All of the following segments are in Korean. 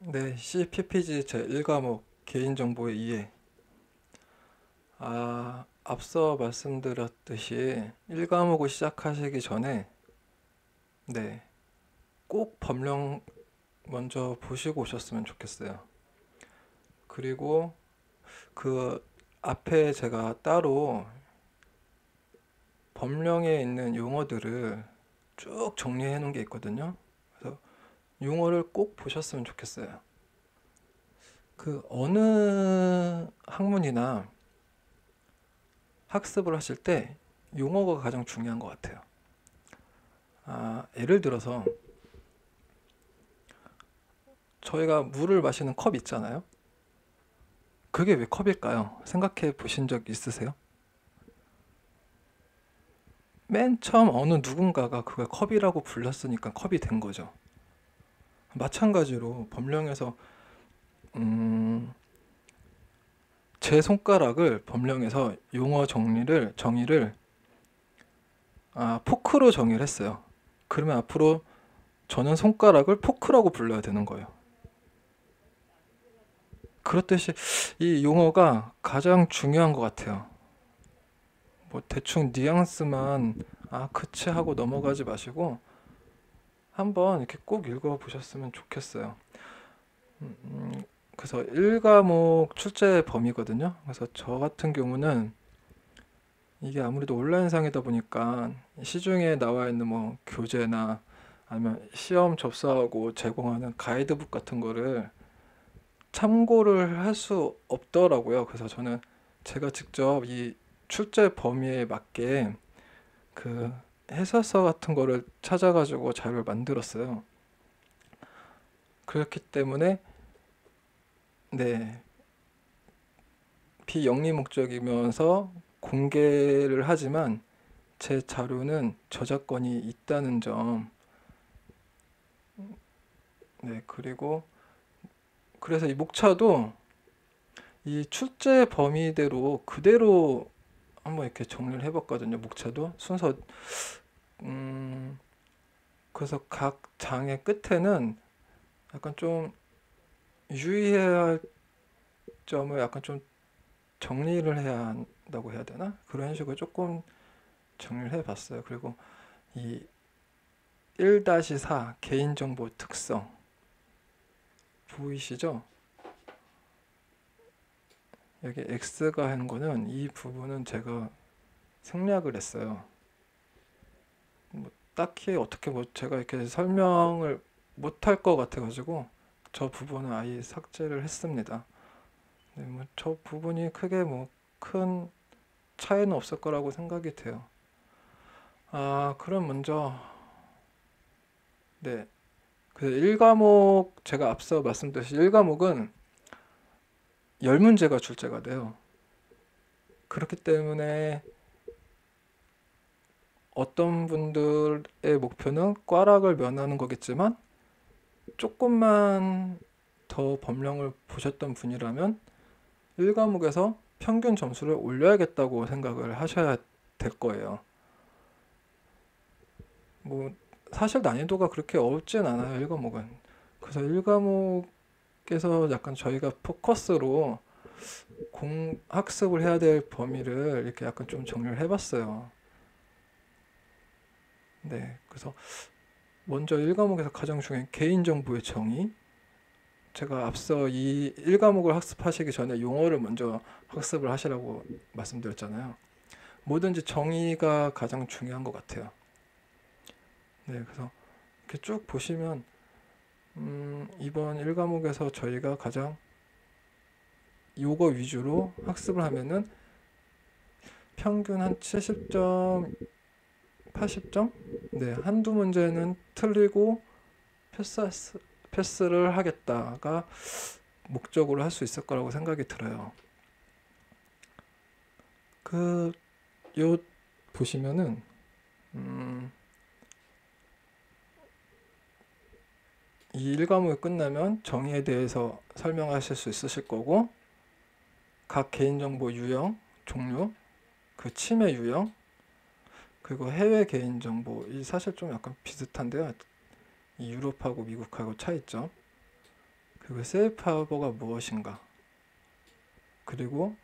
네, CPPG 제1과목 개인정보의 이해. 앞서 말씀드렸듯이 1과목을 시작하시기 전에 네, 꼭 법령 먼저 보시고 오셨으면 좋겠어요. 그리고 그 앞에 제가 따로 법령에 있는 용어들을 쭉 정리해 놓은 게 있거든요. 그래서 용어를 꼭 보셨으면 좋겠어요. 그 어느 학문이나 학습을 하실 때 용어가 가장 중요한 것 같아요. 예를 들어서 저희가 물을 마시는 컵 있잖아요. 그게 왜 컵일까요? 생각해 보신 적 있으세요? 맨 처음 어느 누군가가 그걸 컵이라고 불렀으니까 컵이 된 거죠. 마찬가지로 법령에서 음, 제 손가락을 법령에서 용어 정의를 포크로 정의를 했어요. 그러면 앞으로 저는 손가락을 포크라고 불러야 되는 거예요. 그렇듯이 이 용어가 가장 중요한 것 같아요. 뭐 대충 뉘앙스만 그치 하고 넘어가지 마시고 한번 이렇게 꼭 읽어 보셨으면 좋겠어요. 그래서 1과목 출제 범위거든요. 그래서 저 같은 경우는 이게 아무래도 온라인상이다 보니까 시중에 나와 있는 뭐 교재나 아니면 시험 접수하고 제공하는 가이드북 같은 거를 참고를 할 수 없더라고요. 그래서 저는 제가 직접 이 출제 범위에 맞게 그 해설서 같은 거를 찾아가지고 자료를 만들었어요. 그렇기 때문에 네, 비영리 목적이면서 공개를 하지만 제 자료는 저작권이 있다는 점. 네, 그리고 그래서 이 목차도 이 출제 범위대로 그대로 한번 이렇게 정리를 해봤거든요. 목차도 순서. 음, 그래서 각 장의 끝에는 약간 좀 유의해야 할 점을 약간 좀 정리를 해야 한다고 해야 되나? 그런 식으로 조금 정리를 해봤어요. 그리고 이 1-4 개인정보 특성 보이시죠? 여기 X가 하는 거는 이 부분은 제가 생략을 했어요. 뭐 딱히 어떻게 뭐 제가 이렇게 설명을 못할 것 같아가지고 저 부분은 아예 삭제를 했습니다. 네, 뭐 저 부분이 크게 뭐 큰 차이는 없을 거라고 생각이 돼요. 그럼 먼저 네, 그 1과목 제가 앞서 말씀드렸듯이 1과목은 10문제가 출제가 돼요. 그렇기 때문에 어떤 분들의 목표는 꽈락을 면하는 거겠지만 조금만 더 법령을 보셨던 분이라면 1과목에서 평균 점수를 올려야겠다고 생각을 하셔야 될 거예요. 뭐 사실 난이도가 그렇게 어렵진 않아요, 1과목은. 그래서 1과목에서 약간 저희가 포커스로 학습을 해야 될 범위를 이렇게 약간 좀 정리를 해봤어요. 네, 그래서 먼저 1과목에서 가장 중요한 개인정보의 정의. 제가 앞서 이 1과목을 학습하시기 전에 용어를 먼저 학습을 하시라고 말씀드렸잖아요. 뭐든지 정의가 가장 중요한 것 같아요. 네, 그래서 이렇게 쭉 보시면 이번 1과목에서 저희가 가장 요거 위주로 학습을 하면은 평균 한 70점, 80점? 네, 한두 문제는 틀리고 패스를 하겠다가 목적으로 할 수 있을 거라고 생각이 들어요. 요 보시면은 이 1과목이 끝나면 정의에 대해서 설명하실 수 있으실 거고 각 개인정보 유형, 종류, 그 침해 유형, 그리고 해외 개인정보 이 사실 좀 약간 비슷한데요. 이 유럽하고 미국하고 차이점. 그리고 세이프하버가 무엇인가, 그리고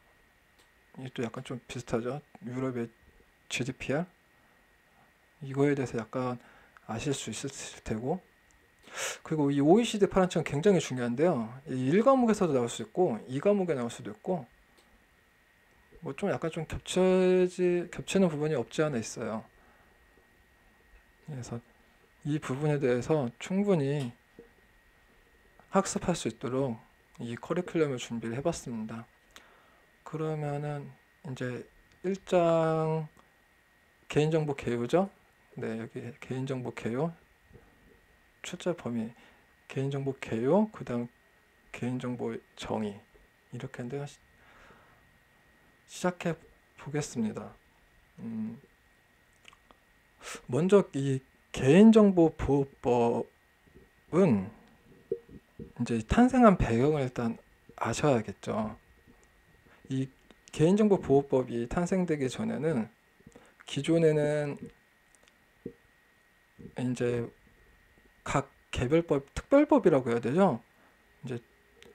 이게 또 약간 좀 비슷하죠. 유럽의 GDPR, 이거에 대해서 약간 아실 수 있을 테고, 그리고 이 OECD 파란책은 굉장히 중요한데요. 이 1과목에서도 나올 수 있고 2과목에 나올 수도 있고, 뭐 좀 약간 좀 겹치는 부분이 없지 않아 있어요. 그래서 이 부분에 대해서 충분히 학습할 수 있도록 이 커리큘럼을 준비를 해봤습니다. 그러면은 이제 1장 개인정보 개요죠. 네, 여기 개인정보 개요, 출제 범위, 개인정보 개요, 그 다음 개인정보 정의, 이렇게 했는데 시작해 보겠습니다. 먼저 이 개인정보 보호법은 이제 탄생한 배경을 일단 아셔야겠죠. 이 개인정보 보호법이 탄생되기 전에는, 기존에는 이제 각 개별법, 특별법이라고 해야 되죠. 이제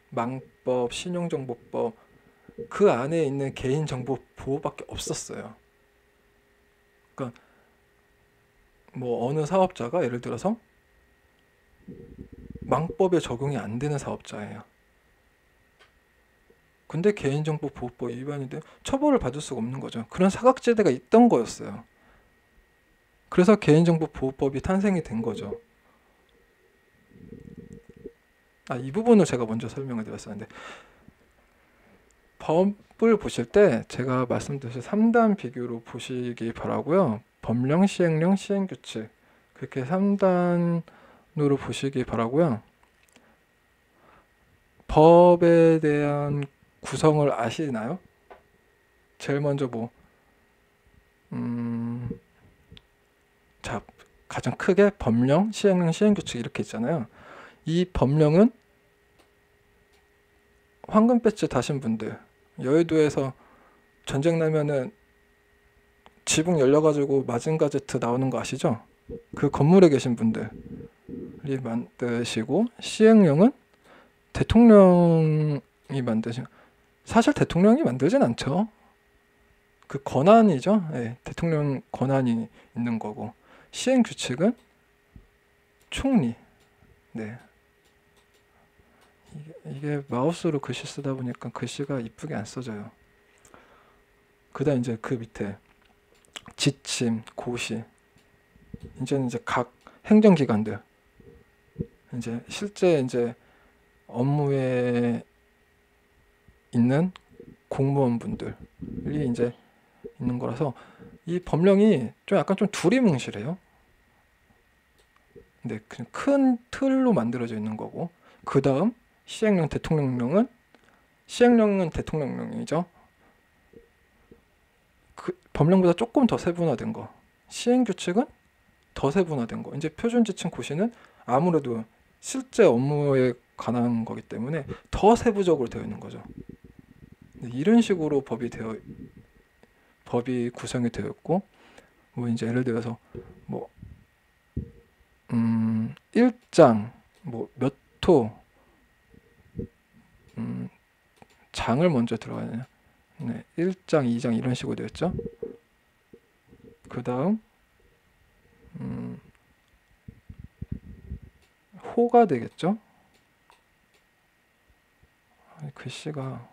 망법, 신용정보법, 그 안에 있는 개인정보 보호밖에 없었어요. 그러니까 뭐 어느 사업자가 예를 들어서 망법에 적용이 안 되는 사업자예요. 근데 개인정보 보호법 위반인데 처벌을 받을 수가 없는 거죠. 그런 사각지대가 있던 거였어요. 그래서 개인정보 보호법이 탄생이 된 거죠. 이 부분을 제가 먼저 설명을 드렸었는데, 법을 보실 때 제가 말씀드린 3단 비교로 보시기 바라고요. 법령, 시행령, 시행규칙, 그렇게 3단으로 보시기 바라고요. 법에 대한 구성을 아시나요? 제일 먼저 자, 가장 크게 법령, 시행령, 시행규칙 이렇게 있잖아요. 이 법령은 황금 배지 다신 분들, 여의도에서 전쟁 나면은 지붕 열려가지고 마징가제트 나오는 거 아시죠? 그 건물에 계신 분들이 만드시고, 시행령은 대통령이 만드신, 사실 대통령이 만들진 않죠. 그 권한이죠. 네, 대통령 권한이 있는 거고, 시행규칙은 총리. 네. 이게 마우스로 글씨 쓰다 보니까 글씨가 이쁘게 안 써져요. 그다음 이제 그 밑에 지침, 고시. 이제는 이제 각 행정기관들, 이제 실제 이제 업무에 있는 공무원분들이 이제 있는 거라서 이 법령이 좀 약간 좀 두리뭉실해요. 근데 그냥 큰 틀로 만들어져 있는 거고, 그 다음 시행령, 대통령령은, 시행령은 대통령령이죠. 그 법령보다 조금 더 세분화된 거. 시행규칙은 더 세분화된 거. 이제 표준지침 고시는 아무래도 실제 업무에 관한 거기 때문에 더 세부적으로 되어 있는 거죠. 이런 식으로 법이 구성이 되어 있고, 뭐 이제 예를 들어서 뭐 1장 몇 호, 장을 먼저 들어가야 되냐. 네, 1장, 2장 이런 식으로 되었죠. 그 다음 호가 되겠죠. 글씨가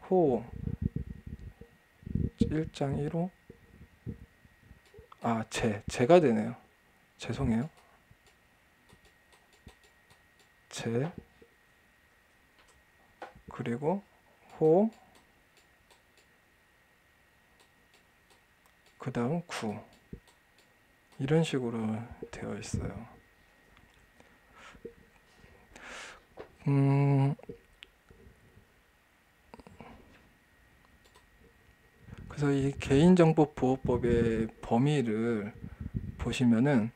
호 1장 1호, 제가 되네요. 죄송해요. 제, 그리고 호, 그 다음 구, 이런 식으로 되어 있어요. 그래서 이 개인정보보호법의 범위를 보시면은,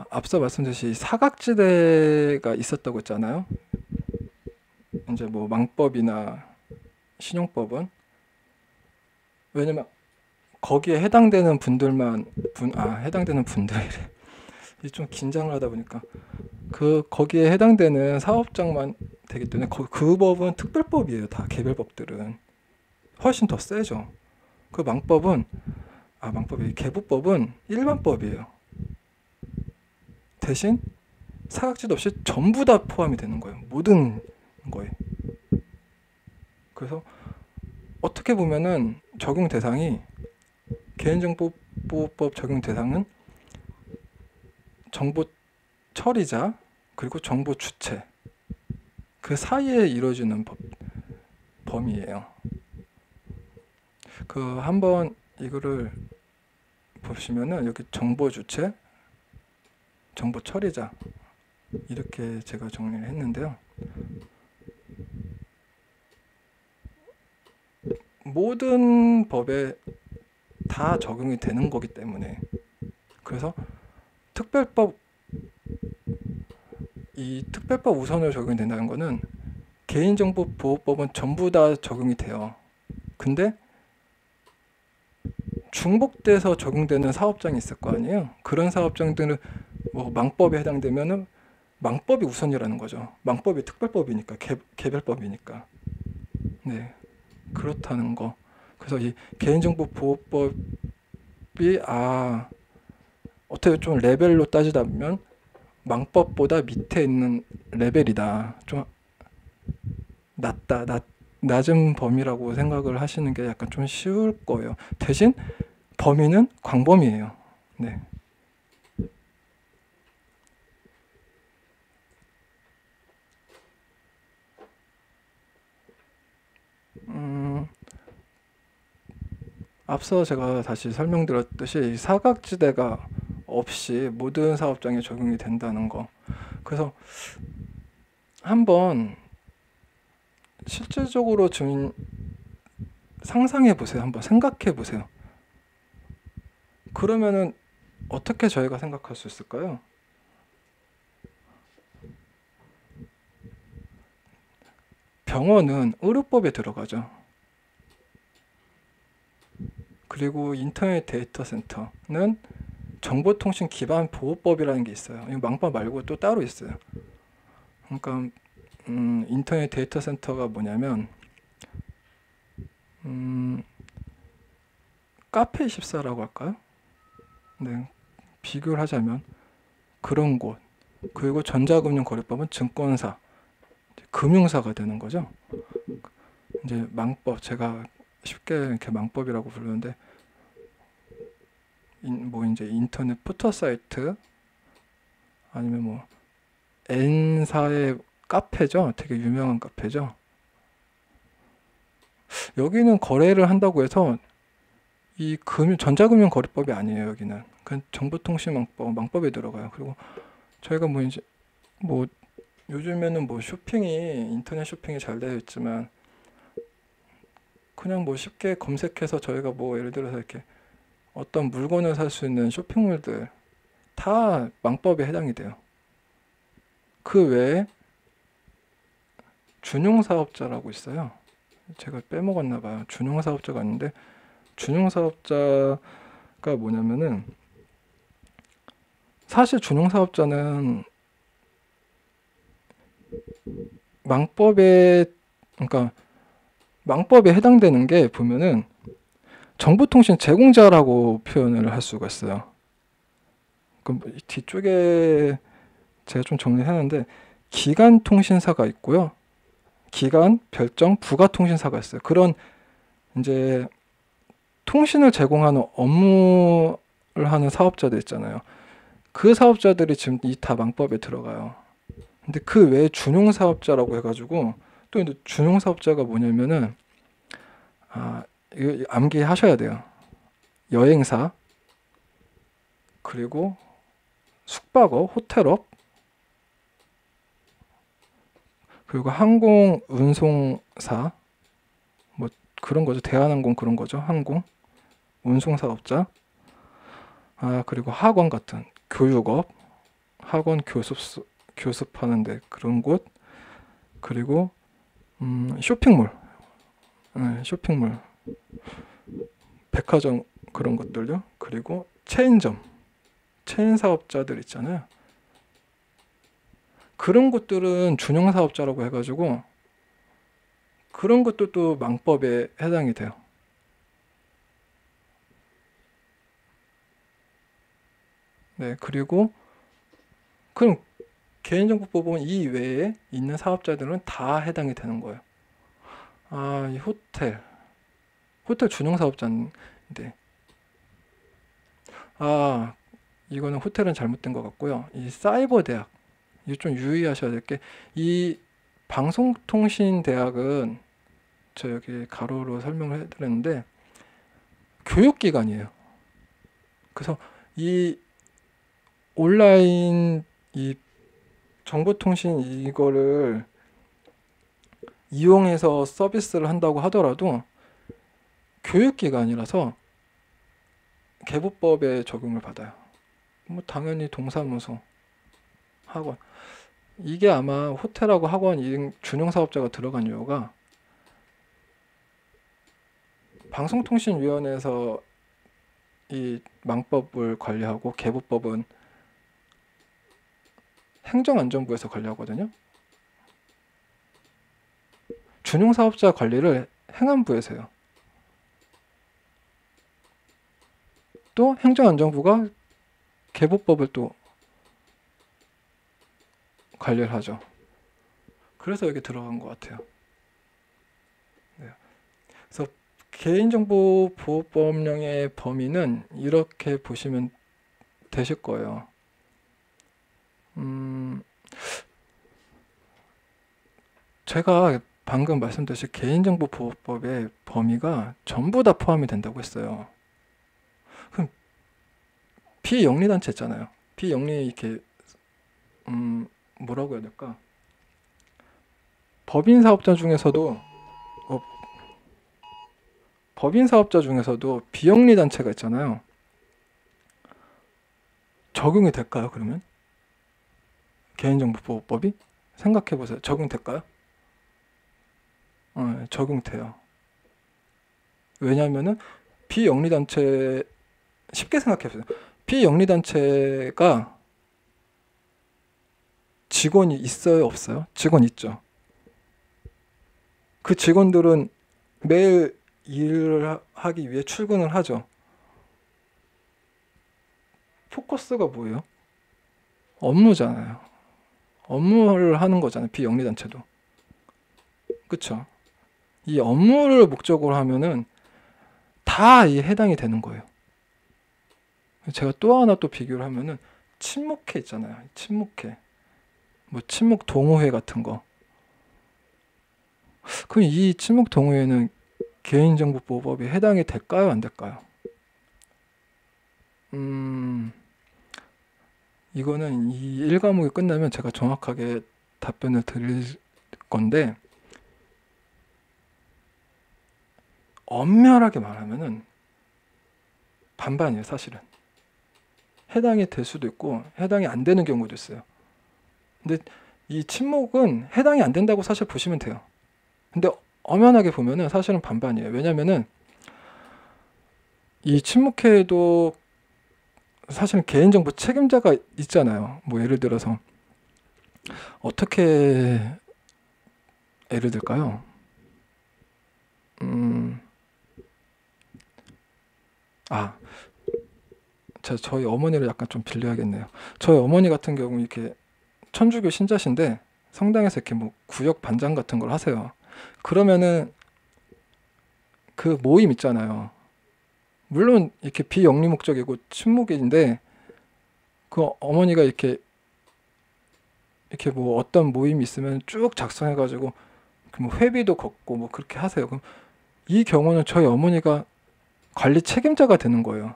앞서 말씀드렸듯이 사각지대가 있었다고 했잖아요. 이제 뭐 망법이나 신용법은, 왜냐면 거기에 해당되는 분들만 해당되는 분들이래. 이게 좀 긴장을 하다 보니까 거기에 해당되는 사업장만 되기 때문에 그 법은 특별법이에요. 다 개별법들은 훨씬 더 세죠. 그 망법이 개부법은 일반법이에요. 대신 사각지대 없이 전부 다 포함이 되는 거예요. 모든 거에. 그래서 어떻게 보면은 적용 대상이 개인정보보호법 적용 대상은 정보 처리자 그리고 정보 주체 그 사이에 이루어지는 범위예요. 한번 이거를 보시면은 여기 정보 주체, 정보 처리자 이렇게 제가 정리를 했는데요. 모든 법에 다 적용이 되는 거기 때문에 그래서 이 특별법 우선으로 적용이 된다는 거는 개인정보보호법은 전부 다 적용이 돼요. 근데 중복돼서 적용되는 사업장이 있을 거 아니에요. 그런 사업장들은 뭐 망법에 해당되면은 망법이 우선이라는 거죠. 망법이 특별법이니까 개별법이니까. 네, 그렇다는 거. 그래서 이 개인정보보호법이 어떻게 좀 레벨로 따지자면 망법보다 밑에 있는 레벨이다. 좀 낮은 범위라고 생각을 하시는 게 약간 좀 쉬울 거예요. 대신 범위는 광범위예요. 네. 앞서 제가 다시 설명드렸듯이 사각지대가 없이 모든 사업장에 적용이 된다는 거. 그래서 한번 실질적으로 좀 상상해 보세요. 한번 생각해 보세요. 그러면은 어떻게 저희가 생각할 수 있을까요? 병원은 의료법에 들어가죠. 그리고 인터넷 데이터 센터는 정보통신 기반 보호법이라는 게 있어요. 이 망법 말고 또 따로 있어요. 그러니까 인터넷 데이터 센터가 뭐냐면 카페24라고 할까요? 네, 비교를 하자면 그런 곳. 그리고 전자금융거래법은 증권사, 금융사가 되는 거죠. 이제 망법, 제가 쉽게 이렇게 망법이라고 부르는데 뭐 이제 인터넷 포털 사이트 아니면 뭐 N사의 카페죠. 되게 유명한 카페죠. 여기는 거래를 한다고 해서 이 전자금융거래법이 아니에요. 여기는 그냥 정보통신망법에 들어가요. 그리고 저희가 뭐 이제 뭐 요즘에는 뭐 인터넷 쇼핑이 잘 되어 있지만 그냥 뭐 쉽게 검색해서 저희가 뭐 예를 들어서 이렇게 어떤 물건을 살 수 있는 쇼핑몰들 다 망법에 해당이 돼요. 그 외에 준용사업자라고 있어요. 제가 빼먹었나 봐요. 준용사업자가 있는데 준용사업자가 뭐냐면은 사실 준용사업자는 그러니까 망법에 해당되는 게 보면은 정보통신 제공자라고 표현을 할 수가 있어요. 그럼 뒤쪽에 제가 좀 정리했는데 기간통신사가 있고요. 기간, 별정, 부가통신사가 있어요. 그런 이제 통신을 제공하는 업무를 하는 사업자들 있잖아요. 그 사업자들이 지금 다 망법에 들어가요. 근데 그 외에 준용사업자라고 해가지고 또 이제 준용사업자가 뭐냐면은 이거 암기하셔야 돼요. 여행사 그리고 숙박업, 호텔업 그리고 항공 운송사 뭐 그런 거죠. 대한항공 그런 거죠. 항공 운송사업자 그리고 학원 같은 교육업 학원 교습하는데 그런 곳 그리고 쇼핑몰 쇼핑몰 백화점 그런 것들요. 그리고 체인점 체인 사업자들 있잖아요. 그런 것들은 준용 사업자라고 해가지고 그런 것들도 망법에 해당이 돼요. 네, 그리고 그럼 개인정보법은 이 외에 있는 사업자들은 다 해당이 되는 거예요. 아, 이 호텔 준용 사업자인데, 아, 이거는 호텔은 잘못된 것 같고요. 이 사이버 대학, 이거 좀 유의하셔야 될 게, 이 방송통신대학은 저 여기 가로로 설명을 해드렸는데 교육기관이에요. 그래서 이 온라인 이 정보통신 이거를 이용해서 서비스를 한다고 하더라도 교육기관이라서 개보법에 적용을 받아요. 뭐 당연히 동사무소, 학원. 이게 아마 호텔하고 학원 준용사업자가 들어간 이유가 방송통신위원회에서 이 망법을 관리하고 개보법은 행정안전부에서 관리하거든요. 준용사업자 관리를 행안부에서 해요. 또 행정안전부가 개보법을 또 관리를 하죠. 그래서 여기 들어간 것 같아요. 네. 그래서 개인정보보호법령의 범위는 이렇게 보시면 되실 거예요. 제가 방금 말씀드린 개인정보보호법의 범위가 전부 다 포함이 된다고 했어요. 그럼 비영리단체 있잖아요. 비영리 이렇게 뭐라고 해야 될까? 법인 사업자 중에서도 비영리 단체가 있잖아요. 적용이 될까요, 그러면? 개인정보보호법이? 생각해 보세요. 적용될까요? 적용돼요. 왜냐하면은 비영리단체, 쉽게 생각해 보세요. 비영리단체가 직원이 있어요, 없어요? 직원 있죠. 그 직원들은 매일 일을 하기 위해 출근을 하죠. 포커스가 뭐예요? 업무잖아요. 업무를 하는 거잖아요. 비영리단체도. 그쵸? 이 업무를 목적으로 하면은 다 해당이 되는 거예요. 제가 또 하나 또 비교를 하면은 친목회 있잖아요. 친목회. 뭐 친목 동호회 같은 거. 그럼 이 친목 동호회는 개인정보보호법에 해당이 될까요? 안 될까요? 이거는 이 1과목이 끝나면 제가 정확하게 답변을 드릴 건데, 엄밀하게 말하면은 반반이에요, 사실은. 해당이 될 수도 있고 해당이 안 되는 경우도 있어요. 근데 이 친목은 해당이 안 된다고 사실 보시면 돼요. 근데 엄연하게 보면은 사실은 반반이에요. 왜냐면은 이 친목회에도 사실은 개인정보 책임자가 있잖아요. 뭐 예를 들어서 어떻게 예를 들까요? 저희 어머니를 약간 좀 빌려야겠네요. 저희 어머니 같은 경우 이렇게 천주교 신자신데 성당에서 이렇게 뭐 구역 반장 같은 걸 하세요. 그러면은 그 모임 있잖아요. 물론 이렇게 비영리 목적이고 친목인데 그 어머니가 이렇게 뭐 어떤 모임이 있으면 쭉 작성해가지고 뭐 회비도 걷고 뭐 그렇게 하세요. 그럼 이 경우는 저희 어머니가 관리 책임자가 되는 거예요.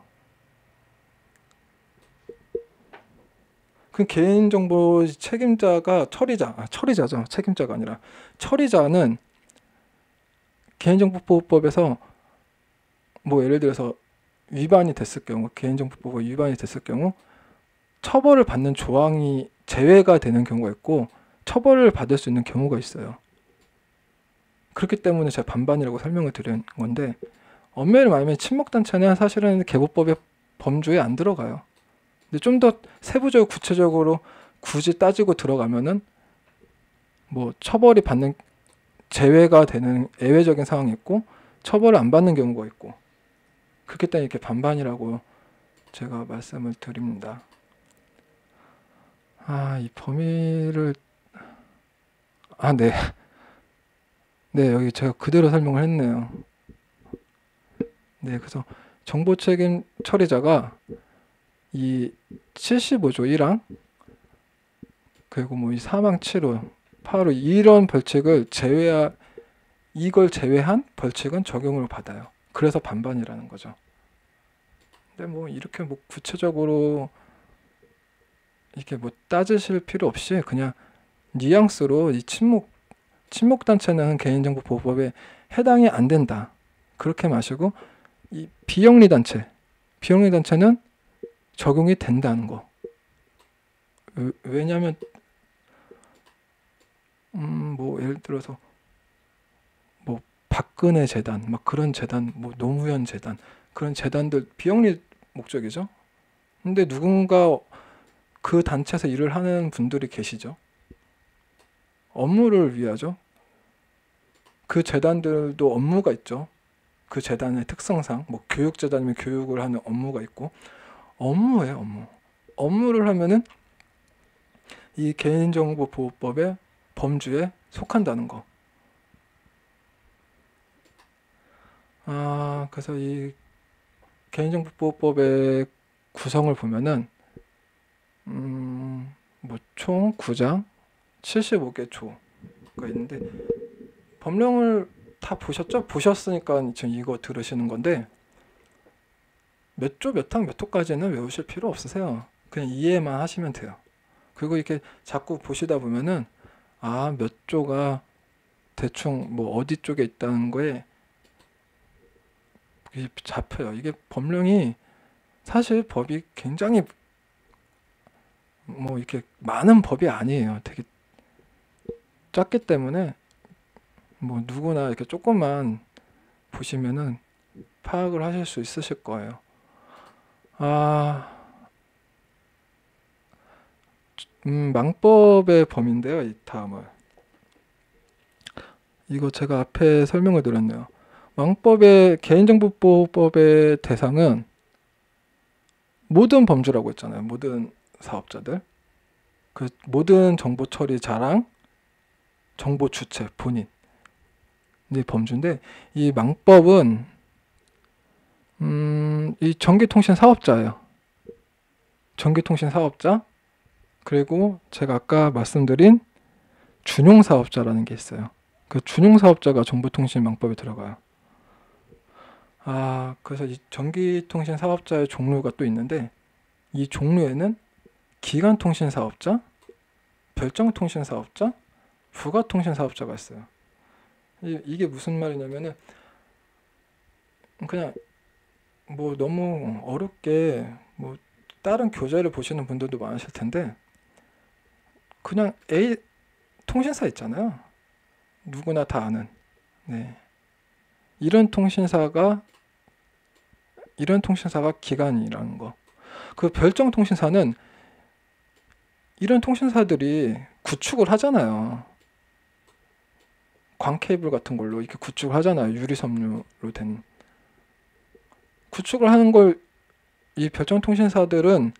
그 개인정보 책임자가 처리자죠. 책임자가 아니라 처리자는 개인정보보호법에서 뭐 예를 들어서 위반이 됐을 경우, 개인정보보호법 위반이 됐을 경우 처벌을 받는 조항이 제외가 되는 경우가 있고 처벌을 받을 수 있는 경우가 있어요. 그렇기 때문에 제가 반반이라고 설명을 드린 건데, 엄밀히 말하면 친목단체는 사실은 개보법의 범주에 안 들어가요. 근데 좀 더 세부적으로 구체적으로 굳이 따지고 들어가면은 뭐 처벌이 받는 제외가 되는 예외적인 상황이 있고 처벌을 안 받는 경우가 있고 그렇기 때문에 이렇게 반반이라고 제가 말씀을 드립니다. 이 범위를 네. 네, 여기 제가 그대로 설명을 했네요. 네, 그래서 정보 책임 처리자가 이 75조 1항 그리고 뭐 이 사망 치료 8호 이런 벌칙을 이걸 제외한 벌칙은 적용을 받아요. 그래서 반반이라는 거죠. 근데 뭐 이렇게 뭐 구체적으로 이렇게 뭐 따지실 필요 없이 그냥 뉘앙스로 이 친목단체는 개인정보보호법에 해당이 안 된다. 그렇게 마시고 이 비영리단체는 적용이 된다는 거. 왜냐하면 뭐 예를 들어서 뭐 박근혜 재단, 막 그런 재단, 뭐 노무현 재단 그런 재단들 비영리 목적이죠. 근데 누군가 그 단체에서 일을 하는 분들이 계시죠. 업무를 위하죠. 그 재단들도 업무가 있죠. 그 재단의 특성상 뭐 교육재단이면 교육을 하는 업무가 있고 업무예요, 업무. 업무를 하면은 이 개인정보보호법의 범주에 속한다는 거. 그래서 이 개인정보보호법의 구성을 보면은 뭐 총 9장 75개 조가 있는데 법령을 다 보셨죠? 보셨으니까 지금 이거 들으시는 건데 몇 조, 몇 항, 몇 호까지는 외우실 필요 없으세요. 그냥 이해만 하시면 돼요. 그리고 이렇게 자꾸 보시다 보면은 몇 조가 대충 뭐 어디 쪽에 있다는 거에 잡혀요. 이게 법령이 사실 법이 굉장히 뭐 이렇게 많은 법이 아니에요. 되게 작기 때문에 뭐 누구나 이렇게 조금만 보시면은 파악을 하실 수 있으실 거예요. 망법의 범위인데요. 이 다음은 이거 제가 앞에 설명을 드렸네요. 망법의 개인정보보호법의 대상은 모든 범주라고 했잖아요. 모든 사업자들. 그 모든 정보 처리 자랑, 정보 주체, 본인. 이 범주인데 이 망법은 이 전기통신 사업자예요. 전기통신 사업자 그리고 제가 아까 말씀드린 준용 사업자라는 게 있어요. 그 준용 사업자가 정보통신 망법에 들어가요. 그래서 이 전기통신 사업자의 종류가 또 있는데 이 종류에는 기간통신 사업자, 별정통신 사업자, 부가통신 사업자가 있어요. 이게 무슨 말이냐면은 그냥 뭐 너무 어렵게 뭐 다른 교재를 보시는 분들도 많으실 텐데 그냥 A 통신사 있잖아요. 누구나 다 아는. 네. 이런 통신사가 기간이라는 거. 그 별정 통신사는 이런 통신사들이 구축을 하잖아요. 광 케이블 같은 걸로 이렇게 구축을 하잖아요. 유리섬유로 된. 구축을 하는 걸 이 별정 통신사들은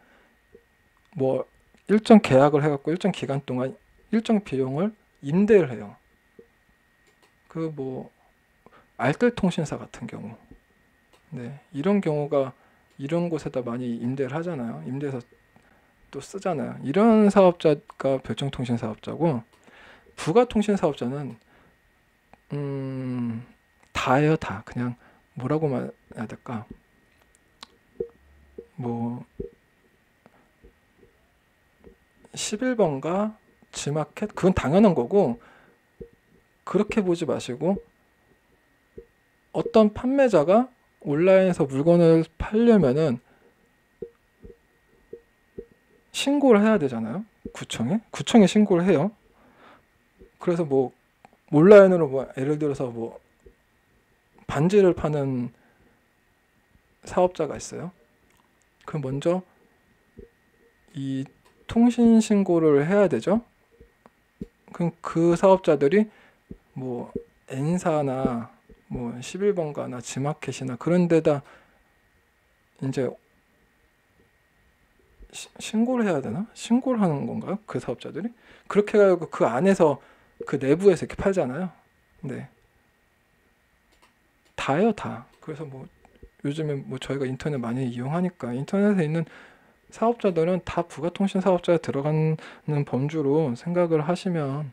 뭐 일정 계약을 해갖고 일정 기간 동안 일정 비용을 임대를 해요. 그 뭐 알뜰 통신사 같은 경우. 네, 이런 경우가 이런 곳에다 많이 임대를 하잖아요. 임대해서 또 쓰잖아요. 이런 사업자가 별정통신 사업자고 부가통신 사업자는 다예요, 다. 그냥 뭐라고 말해야 될까? 뭐 11번가 G마켓 그건 당연한 거고 그렇게 보지 마시고 어떤 판매자가 온라인에서 물건을 팔려면은 신고를 해야 되잖아요. 구청에 신고를 해요. 그래서 뭐 온라인으로 뭐 예를 들어서 뭐 반지를 파는 사업자가 있어요. 그 먼저 이 통신 신고를 해야 되죠. 그럼 그 사업자들이 뭐 N사나 뭐 11번가나 지마켓이나 그런 데다 이제 신고를 해야 되나? 신고를 하는 건가요? 그 사업자들이? 그렇게 해가지고 그 안에서 그 내부에서 이렇게 팔잖아요. 네. 다예요, 다. 그래서 뭐 요즘에 뭐 저희가 인터넷 많이 이용하니까 인터넷에 있는 사업자들은 다 부가통신 사업자에 들어가는 범주로 생각을 하시면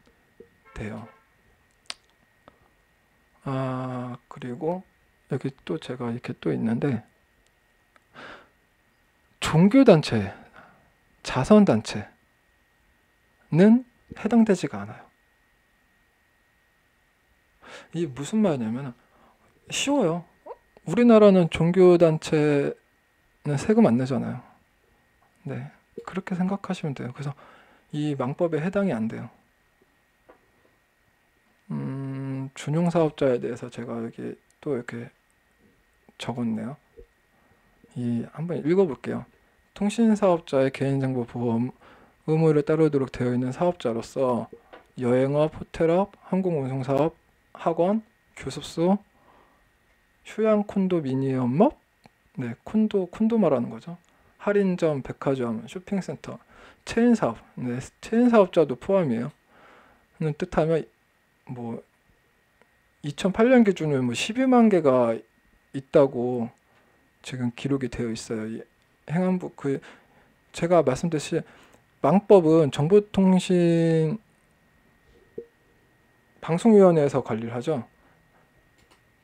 돼요. 아, 그리고 여기 또 제가 이렇게 또 있는데 종교단체, 자선단체는 해당되지가 않아요. 이게 무슨 말이냐면 쉬워요. 우리나라는 종교단체는 세금 안 내잖아요. 네, 그렇게 생각하시면 돼요. 그래서 이 망법에 해당이 안 돼요. 준용사업자에 대해서 제가 여기 또 이렇게 적었네요. 한번 읽어볼게요. 통신사업자의 개인정보 보호 의무를 따르도록 되어 있는 사업자로서 여행업, 호텔업, 항공운송사업, 학원, 교습소, 휴양 콘도미니엄업, 네, 콘도 말하는 거죠. 할인점, 백화점, 쇼핑센터, 체인 사업, 네, 체인 사업자도 포함이에요. 는 뜻하면 뭐 2008년 기준으로 뭐 12만 개가 있다고 지금 기록이 되어 있어요. 이 행안부 제가 말씀드렸듯이 망법은 정보통신 방송위원회에서 관리를 하죠.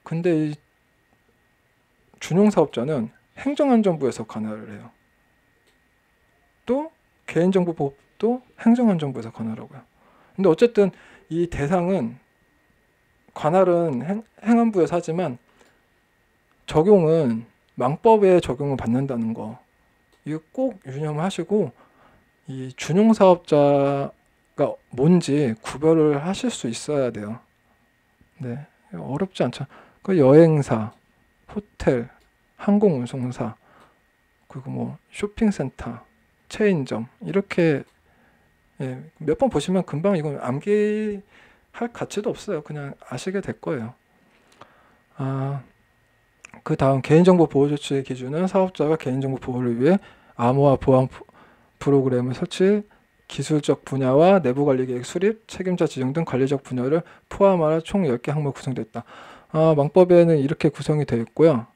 근데 이 준용사업자는 행정안전부에서 관할을 해요. 또 개인정보보호법도 행정안전부에서 관할하고요. 근데 어쨌든 이 대상은 관할은 행안부에서 하지만 적용은 망법에 적용을 받는다는 거 이거 꼭 유념하시고 이 준용사업자가 뭔지 구별을 하실 수 있어야 돼요. 네, 어렵지 않죠. 그 여행사, 호텔, 항공운송사, 그리고 뭐 쇼핑센터, 체인점 이렇게 몇 번 보시면 금방 이건 암기할 가치도 없어요. 그냥 아시게 될 거예요. 그 다음 개인정보 보호 조치의 기준은 사업자가 개인정보 보호를 위해 암호화 보안 프로그램을 설치, 기술적 분야와 내부 관리 계획 수립, 책임자 지정 등 관리적 분야를 포함하여 총 10개 항목 구성되어 있다. 망법에는 이렇게 구성이 되어 있고요.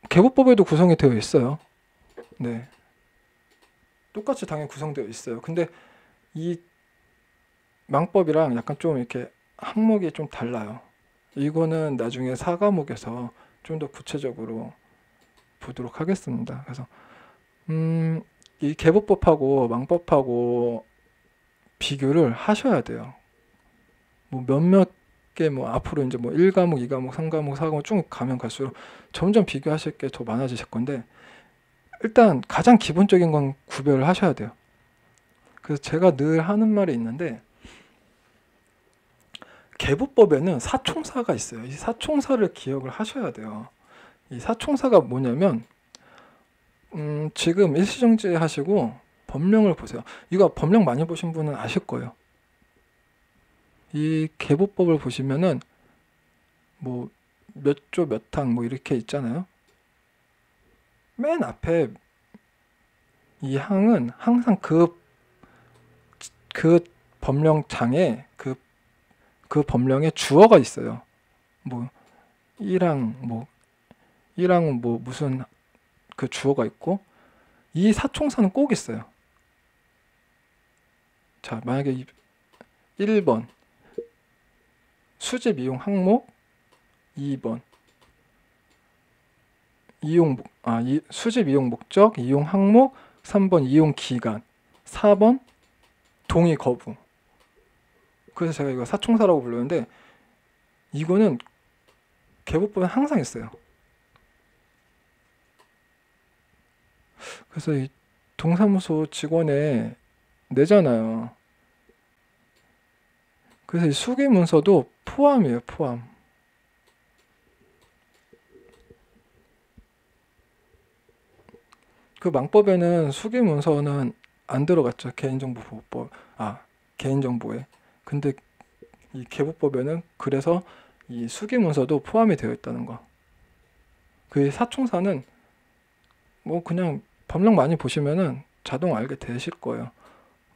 개보법에도 구성이 되어 있어요. 네. 똑같이 당연히 구성되어 있어요. 근데 이 망법이랑 약간 좀 이렇게 항목이 좀 달라요. 이거는 나중에 4과목에서 좀 더 구체적으로 보도록 하겠습니다. 그래서 이 개보법하고 망법하고 비교를 하셔야 돼요. 뭐 몇몇 개 뭐 앞으로 이제 뭐 1과목, 2과목, 3과목, 4과목 쭉 가면 갈수록 점점 비교하실 게 더 많아지실 건데 일단 가장 기본적인 건 구별을 하셔야 돼요. 그래서 제가 늘 하는 말이 있는데 개보법에는 사총사가 있어요. 이 사총사를 기억을 하셔야 돼요. 이 사총사가 뭐냐면 지금 일시정지 하시고 법령을 보세요. 이거 법령 많이 보신 분은 아실 거예요. 이 개보법을 보시면은 뭐 몇 조 몇 항 뭐 이렇게 있잖아요. 맨 앞에 이 항은 항상 그 법령장에 그 법령에 주어가 있어요. 뭐 1항 뭐 1항은 뭐 무슨 그 주어가 있고 이 사총사는 꼭 있어요. 자, 만약에 1번 수집 이용 항목, 2번 수집 이용 목적, 이용 항목, 3번 이용 기간, 4번 동의 거부. 그래서 제가 이거 사총사라고 부르는데 이거는 개보법에 항상 있어요. 그래서 이 동사무소 직원에 내잖아요. 그래서 이 수기 문서도 포함이에요, 포함. 그 망법에는 수기 문서는 안 들어갔죠. 개인정보보호법, 개인정보에. 근데 이 개보법에는 그래서 이 수기 문서도 포함이 되어 있다는 거. 그 사총사는 뭐 그냥 법령 많이 보시면은 자동 알게 되실 거예요.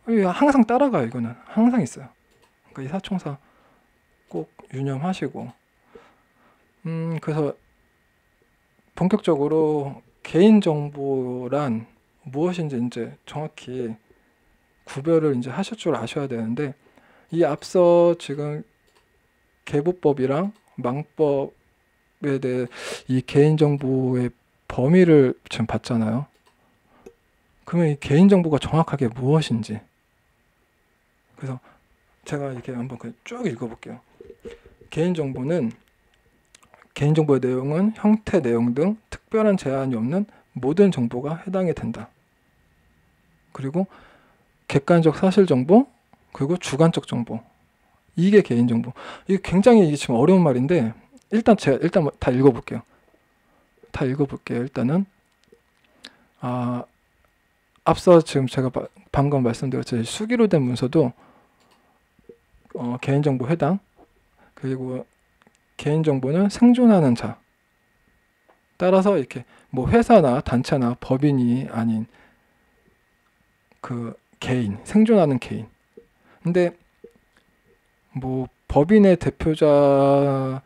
이게 항상 따라가요. 이거는 항상 있어요. 그러니까 이 사총사 꼭 유념하시고. 그래서 본격적으로 개인정보란 무엇인지 이제 정확히 구별을 이제 하실 줄 아셔야 되는데, 이 앞서 지금 개보법이랑 망법에 대해 이 개인정보의 범위를 지금 봤잖아요. 그러면 이 개인정보가 정확하게 무엇인지. 그래서 제가 이렇게 한번 쭉 읽어볼게요. 개인정보의 내용은 형태, 내용 등 특별한 제한이 없는 모든 정보가 해당이 된다. 그리고 객관적 사실 정보, 그리고 주관적 정보. 이게 개인정보. 이게 굉장히 지금 어려운 말인데, 제가 다 읽어볼게요. 일단은 앞서 지금 제가 방금 말씀드렸듯이 수기로 된 문서도 개인정보 해당. 그리고 개인정보는 생존하는 자. 따라서 이렇게 뭐 회사나 단체나 법인이 아닌 그 개인, 생존하는 개인. 근데 뭐 법인의 대표자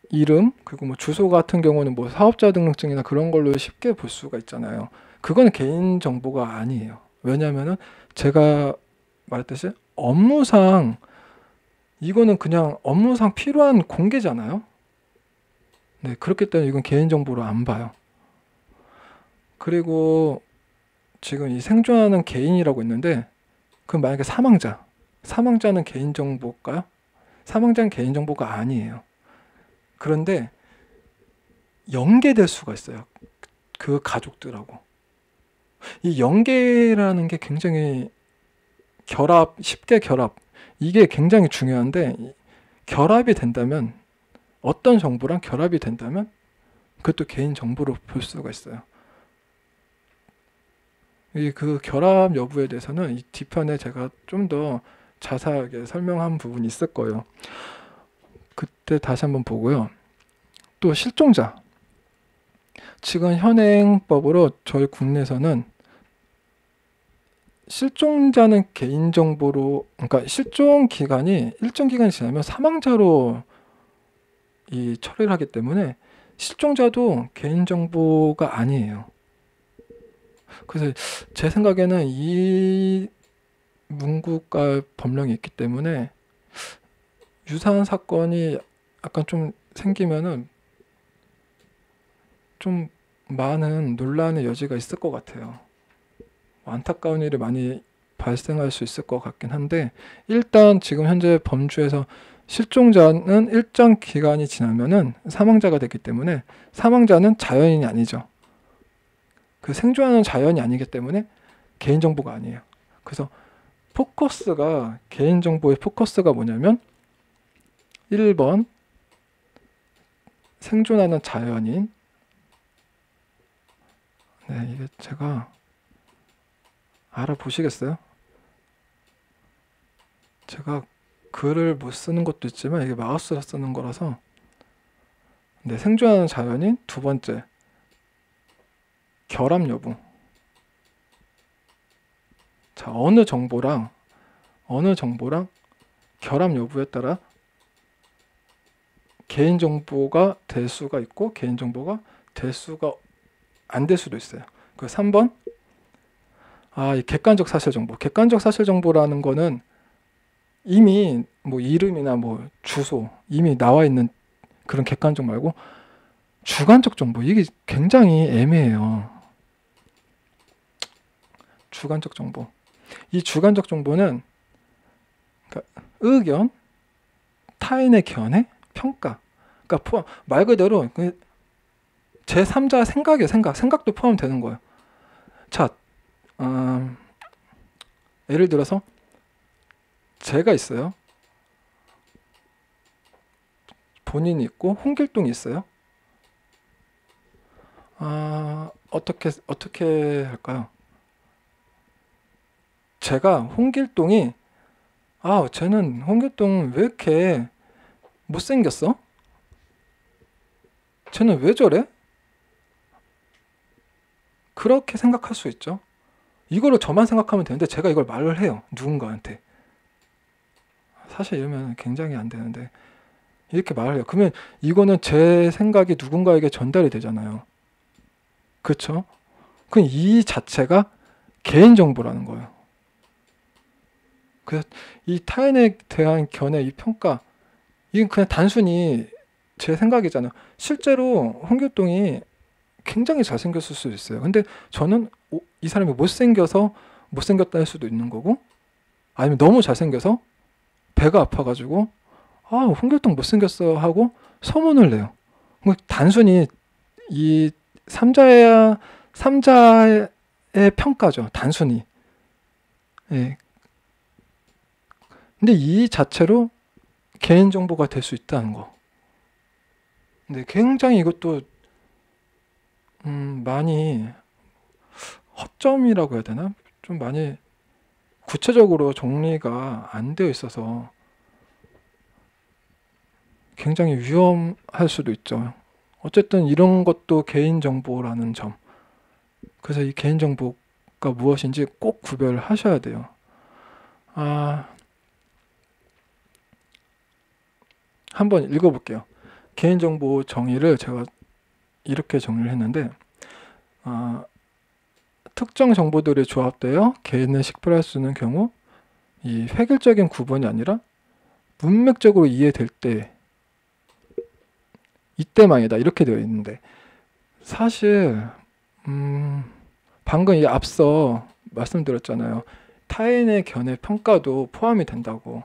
이름, 그리고 뭐 주소 같은 경우는 뭐 사업자 등록증이나 그런 걸로 쉽게 볼 수가 있잖아요. 그건 개인 정보가 아니에요. 왜냐면은 제가 말했듯이 이거는 그냥 업무상 필요한 공개잖아요. 네, 그렇기 때문에 이건 개인정보로 안 봐요. 그리고 지금 이 생존하는 개인이라고 있는데, 그럼 만약에 사망자는 개인정보일까요? 사망자는 개인정보가 아니에요. 그런데 연계될 수가 있어요. 그 가족들하고. 이 연계라는 게 굉장히 쉽게 결합. 이게 굉장히 중요한데, 결합이 된다면, 어떤 정보랑 결합이 된다면 그것도 개인 정보로 볼 수가 있어요. 그 결합 여부에 대해서는 이 뒤편에 제가 좀 더 자세하게 설명한 부분이 있을 거예요. 그때 다시 한번 보고요. 또 실종자. 지금 현행법으로 저희 국내에서는 실종자는 개인정보로, 그러니까 실종 기간이 일정 기간이 지나면 사망자로 처리를 하기 때문에 실종자도 개인정보가 아니에요. 그래서 제 생각에는 이 문구가 법령이 있기 때문에 유사한 사건이 약간 좀 생기면은 좀 많은 논란의 여지가 있을 것 같아요. 안타까운 일이 많이 발생할 수 있을 것 같긴 한데, 일단 지금 현재 범주에서 실종자는 일정 기간이 지나면은 사망자가 되기 때문에 사망자는 자연인이 아니죠. 그 생존하는 자연이 아니기 때문에 개인정보가 아니에요. 그래서 개인정보의 포커스가 뭐냐면 1번 생존하는 자연인. 네, 이게 제가 알아보시겠어요? 제가 글을 못 쓰는 것도 있지만 이게 마우스로 쓰는 거라서. 네, 생존하는 자연인. 두 번째, 결합 여부. 자, 어느 정보랑 결합 여부에 따라 개인정보가 될 수가 있고 개인정보가 안 될 수도 있어요. 그 3번, 이 객관적 사실 정보. 객관적 사실 정보라는 거는 이미 뭐 이름이나 뭐 주소 이미 나와 있는 그런 객관적 말고 주관적 정보. 이게 굉장히 애매해요. 주관적 정보. 이 주관적 정보는 그러니까 의견, 타인의 견해, 평가. 그러니까 말 그대로 제3자 생각이에요. 생각도 포함되는 거예요. 자, 예를 들어서 제가 있어요. 본인이 있고 홍길동이 있어요. 어떻게 할까요? 제가 홍길동이 쟤는 홍길동 왜 이렇게 못생겼어? 쟤는 왜 저래? 그렇게 생각할 수 있죠. 이거를 저만 생각하면 되는데 제가 이걸 말을 해요. 누군가한테. 사실 이러면 굉장히 안 되는데 이렇게 말을 해요. 그러면 이거는 제 생각이 누군가에게 전달이 되잖아요. 그렇죠? 그럼 이 자체가 개인정보라는 거예요. 그래서 이 타인에 대한 견해, 이 평가, 이건 그냥 단순히 제 생각이잖아요. 실제로 홍길동이 굉장히 잘생겼을 수도 있어요. 근데 저는 이 사람이 못생겼다 할 수도 있는 거고, 아니면 너무 잘생겨서 배가 아파가지고 홍길동 못생겼어 하고 소문을 내요. 단순히 이 삼자의 평가죠. 단순히. 예. 근데 이 자체로 개인정보가 될 수 있다는 거. 근데 굉장히 이것도 많이 허점이라고 해야 되나? 좀 많이 구체적으로 정리가 안 되어 있어서 굉장히 위험할 수도 있죠. 어쨌든 이런 것도 개인정보라는 점. 그래서 이 개인정보가 무엇인지 꼭 구별하셔야 돼요. 한번 읽어볼게요. 개인정보 정의를 제가 이렇게 정리를 했는데, 특정 정보들이 조합되어 개인을 식별할 수 있는 경우 이 획일적인 구분이 아니라 문맥적으로 이해될 때 이때만이다 이렇게 되어 있는데, 사실 방금 앞서 말씀드렸잖아요. 타인의 견해 평가도 포함이 된다고.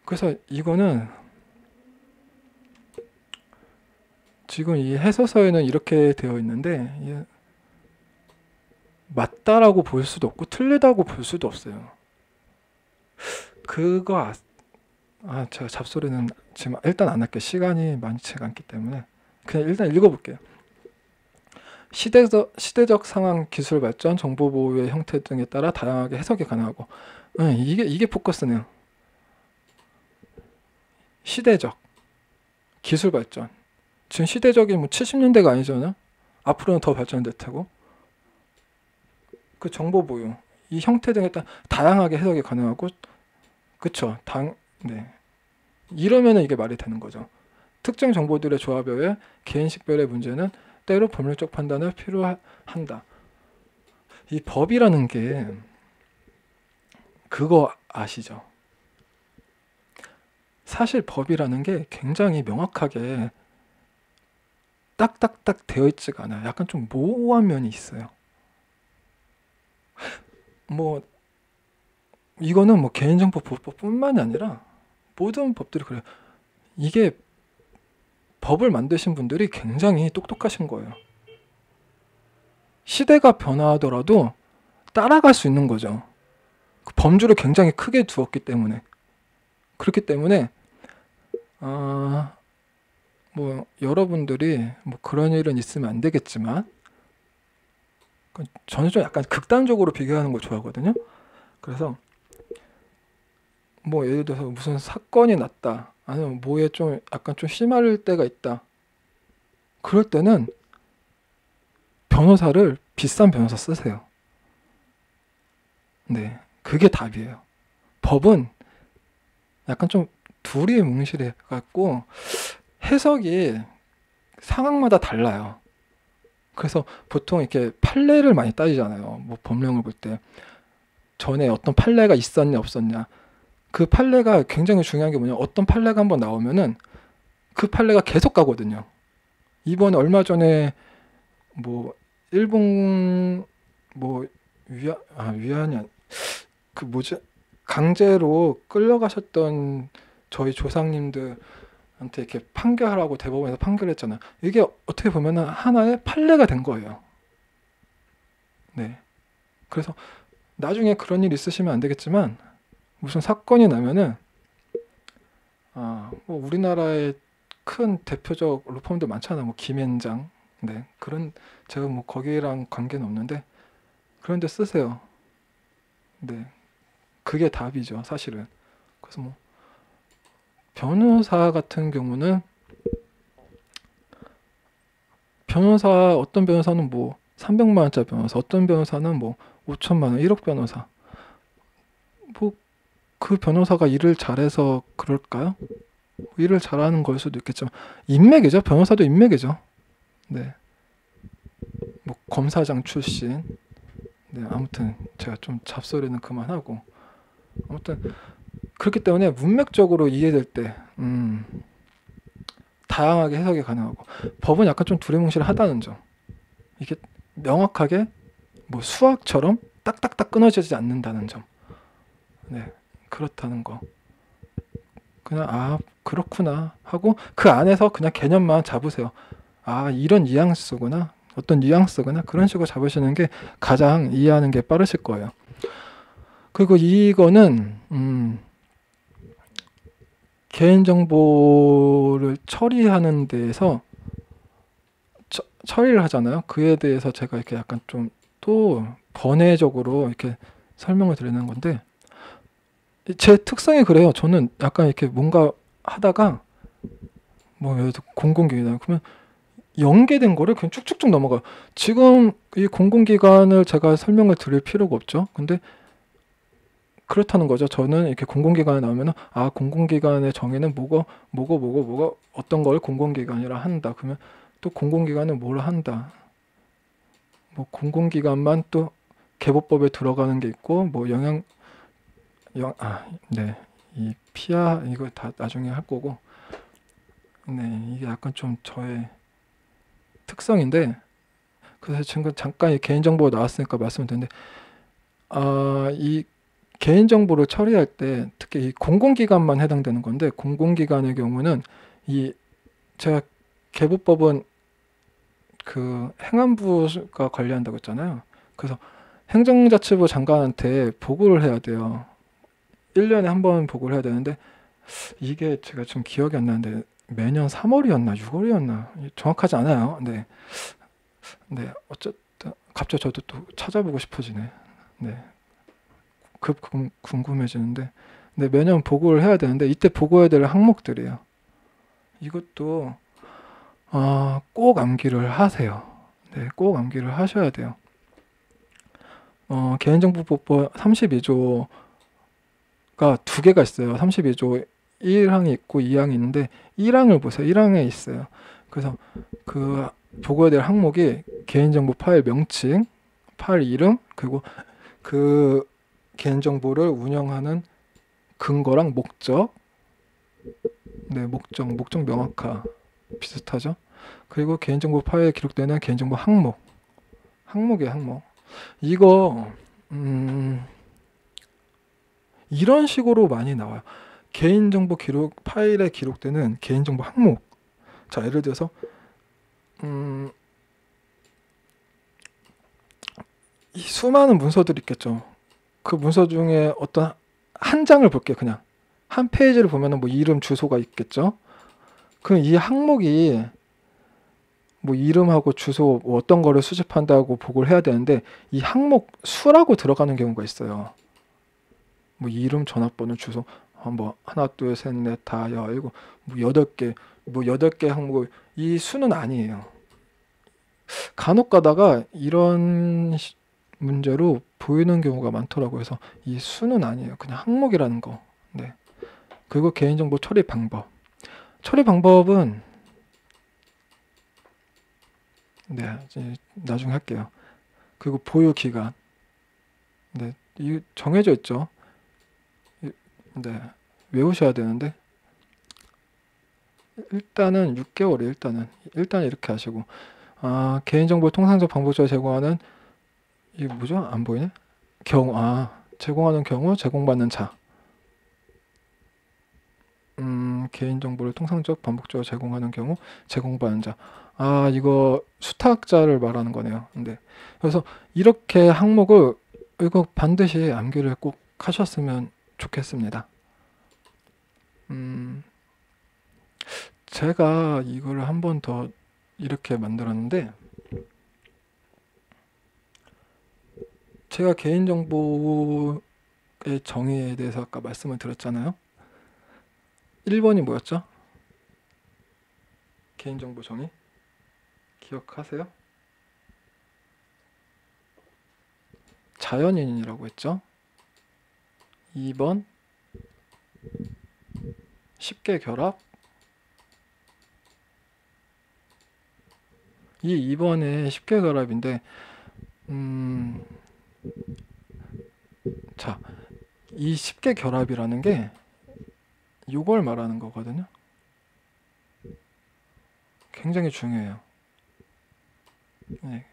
그래서 이거는 지금 이 해서서에는 이렇게 되어 있는데 맞다라고 볼 수도 없고 틀리다고 볼 수도 없어요. 그거 제가 잡소리는 지금 일단 안 할게요. 시간이 많지가 않기 때문에 그냥 일단 읽어볼게요. 시대적 상황, 기술 발전, 정보 보호의 형태 등에 따라 다양하게 해석이 가능하고, 이게 포커스네요. 시대적, 기술 발전. 지금 시대적이 70년대가 아니잖아요. 앞으로는 더 발전될 테고. 그 정보 보유, 이 형태 등에 따라 다양하게 해석이 가능하고, 그쵸? 네. 이러면은 이게 말이 되는 거죠. 특정 정보들의 조합에 의해 개인 식별의 문제는 때로 법률적 판단을 필요한다. 이 법이라는 게 그거 아시죠? 사실 법이라는 게 굉장히 명확하게 딱딱딱 되어 있지가 않아요. 약간 좀 모호한 면이 있어요. 이거는 개인정보보호법뿐만이 아니라 모든 법들이 그래요. 이게 법을 만드신 분들이 굉장히 똑똑하신 거예요. 시대가 변화하더라도 따라갈 수 있는 거죠. 그 범주를 굉장히 크게 두었기 때문에. 그렇기 때문에 여러분들이 그런 일은 있으면 안 되겠지만, 저는 좀 약간 극단적으로 비교하는 걸 좋아하거든요. 그래서 예를 들어서 무슨 사건이 났다, 아니면 뭐에 좀 약간 좀 심할 때가 있다. 그럴 때는 변호사를 비싼 변호사 쓰세요. 네, 그게 답이에요. 법은 약간 좀 둘이 뭉실해 갖고 해석이 상황마다 달라요. 그래서 보통 이렇게 판례를 많이 따지잖아요. 법령을 볼 때 전에 어떤 판례가 있었냐 없었냐. 그 판례가 굉장히 중요한 게 뭐냐, 어떤 판례가 한번 나오면은 그 판례가 계속 가거든요. 이번에 얼마 전에 일본 위안이 강제로 끌려가셨던 저희 조상님들한테 이렇게 판결하라고 대법원에서 판결했잖아요. 이게 어떻게 보면은 하나의 판례가 된 거예요. 네. 그래서 나중에 그런 일 있으시면 안 되겠지만, 무슨 사건이 나면은 우리나라의 큰 대표적 로펌들 많잖아. 김앤장, 네, 제가 뭐 거기랑 관계는 없는데 그런데 쓰세요. 네, 그게 답이죠, 사실은. 그래서 뭐 변호사 같은 경우는 어떤 변호사는 뭐 300만 원짜리 변호사, 어떤 변호사는 뭐 5천만 원, 1억 변호사. 뭐 그 변호사가 일을 잘해서 그럴까요? 일을 잘하는 걸 수도 있겠지만 인맥이죠. 변호사도 인맥이죠. 네, 뭐 검사장 출신. 네, 아무튼 제가 좀 잡소리는 그만하고 아무튼 그렇기 때문에 문맥적으로 이해될 때 다양하게 해석이 가능하고 법은 약간 좀 두리뭉실하다는 점. 이게 명확하게 뭐 수학처럼 딱딱딱 끊어지지 않는다는 점. 네, 그렇다는 거. 그냥 그렇구나 하고 그 안에서 그냥 개념만 잡으세요. 이런 뉘앙스구나. 어떤 뉘앙스구나. 그런 식으로 잡으시는 게 가장 이해하는 게 빠르실 거예요. 그리고 이거는 개인정보를 처리하는 데에서 처리를 하잖아요. 그에 대해서 제가 이렇게 약간 좀 또 번외적으로 이렇게 설명을 드리는 건데 제 특성이 그래요. 저는 약간 이렇게 뭔가 하다가 뭐 예를 들어 공공기관이다 그러면 연계된 거를 그냥 쭉쭉쭉 넘어가요. 지금 이 공공기관을 제가 설명을 드릴 필요가 없죠. 근데 그렇다는 거죠. 저는 이렇게 공공기관에 나오면은 공공기관의 정의는 뭐고 어떤 걸 공공기관이라 한다. 그러면 또 공공기관은 뭘 한다. 뭐 공공기관만 또 개보법에 들어가는 게 있고 뭐 네. 이 피아 이거 다 나중에 할 거고. 네, 이게 약간 좀 저의 특성인데 그래서 지금 잠깐 이 개인정보가 나왔으니까 말씀을 드렸는데 이 개인정보를 처리할 때 특히 이 공공기관만 해당되는 건데 공공기관의 경우는 제가 개보법은 그 행안부가 관리한다고 했잖아요. 그래서 행정자치부 장관한테 보고를 해야 돼요. 1년에 한 번 보고를 해야 되는데 이게 제가 좀 기억이 안 나는데 매년 3월이었나 6월이었나 정확하지 않아요. 네, 어쨌든 갑자기 저도 또 찾아보고 싶어지네. 네, 궁금해지는데 네, 매년 보고를 해야 되는데 이때 보고해야 될 항목들이에요. 이것도 꼭 암기를 하세요. 네, 꼭 암기를 하셔야 돼요. 개인정보보호법 32조가 두 개가 있어요. 32조 1항이 있고 2항이 있는데 1항을 보세요. 1항에 있어요. 그래서 그 보고해야 될 항목이 개인정보 파일 명칭, 파일 이름, 그리고 그 개인정보를 운영하는 근거랑 목적, 네, 목적 명확화 비슷하죠. 그리고 개인정보 파일에 기록되는 개인정보 항목이에요, 항목. 이거 이런 식으로 많이 나와요. 개인정보 파일에 기록되는 개인정보 항목. 자, 예를 들어서 이 수많은 문서들이 있겠죠. 그 문서 중에 어떤 한 장을 볼게요. 그냥 한 페이지를 보면은 뭐 이름, 주소가 있겠죠. 그럼 이 항목이 뭐 이름하고 주소 뭐 어떤 거를 수집한다고 보고를 해야 되는데 이 항목 수라고 들어가는 경우가 있어요. 뭐 이름, 전화번호, 주소 뭐 하나, 둘, 셋, 넷, 다, 여, 일곱, 뭐 8개, 뭐 8개 항목 이 수는 아니에요. 간혹 가다가 이런 문제로 보이는 경우가 많더라고요. 그래서 이 수는 아니에요. 그냥 항목이라는 거. 네. 그리고 개인정보 처리 방법. 처리 방법은 네, 이제 나중에 할게요. 그리고 보유 기간. 네, 이 정해져 있죠. 네, 외우셔야 되는데 일단은 6개월에 일단 이렇게 하시고 개인정보 통상적 방법적으로 제공하는 이게 뭐죠? 안 보이네? 제공하는 경우 제공받는 자. 개인정보를 통상적 반복적으로 제공하는 경우 제공받는 자. 이거 수탁자를 말하는 거네요. 네. 그래서 이렇게 항목을 이거 반드시 암기를 꼭 하셨으면 좋겠습니다. 제가 이거를 한 번 더 이렇게 만들었는데, 제가 개인정보의 정의에 대해서 아까 말씀을 드렸잖아요. 1번이 뭐였죠? 개인정보 정의? 기억하세요? 자연인이라고 했죠. 2번 쉽게 결합. 이 2번에 쉽게 결합인데, 자, 이 쉽게 결합이라는 게 이걸 말하는 거거든요. 굉장히 중요해요. 네,